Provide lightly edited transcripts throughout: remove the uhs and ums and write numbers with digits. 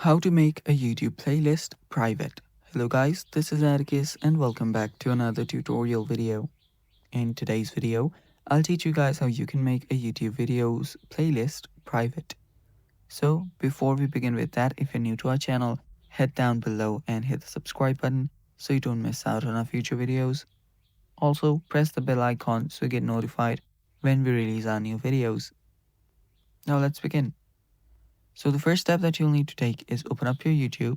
How to make a YouTube playlist private. Hello guys, this is Atticus and welcome back to another tutorial video. In today's video, I'll teach you guys how you can make a YouTube videos playlist private. So before we begin with that, if you're new to our channel, head down below and hit the subscribe button so you don't miss out on our future videos. Also, press the bell icon so you get notified when we release our new videos. Now let's begin. So the first step that you'll need to take is open up your YouTube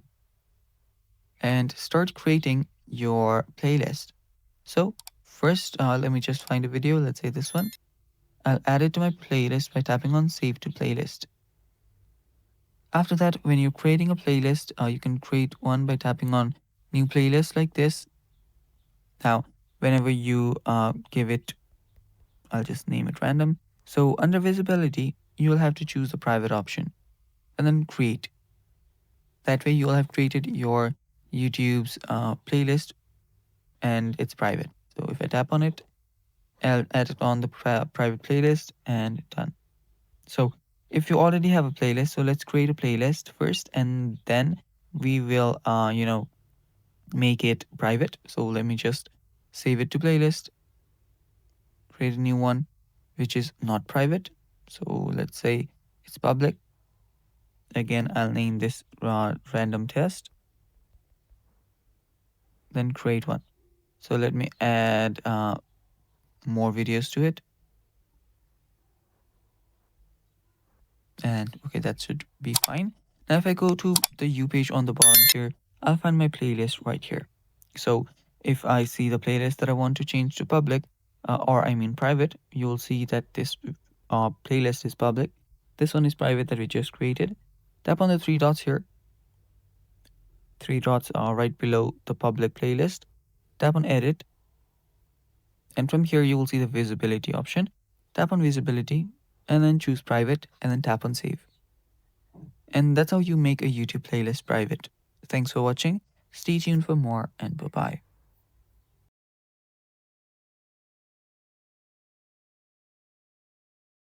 and start creating your playlist. So first, let me just find a video. Let's say this one. I'll add it to my playlist by tapping on Save to Playlist. After that, when you're creating a playlist, you can create one by tapping on New Playlist like this. Now, whenever you give it, I'll just name it random. So under Visibility, you'll have to choose the private option and then Create. That way, you'll have created your YouTube's playlist and it's private. So if I tap on it, I'll add it on the private playlist and done. So if you already have a playlist, so let's create a playlist first and then we will, make it private. So let me just save it to playlist, create a new one, which is not private. So let's say it's public. Again, I'll name this random test, then create one. So let me add more videos to it. And okay, that should be fine. Now if I go to the U page on the bottom here, I'll find my playlist right here. So if I see the playlist that I want to change to public, or I mean private, you'll see that this playlist is public. This one is private that we just created. Tap on the three dots here. Three dots are right below the public playlist. Tap on edit. And from here, you will see the visibility option. Tap on visibility and then choose private and then tap on save. And that's how you make a YouTube playlist private. Thanks for watching. Stay tuned for more and bye bye.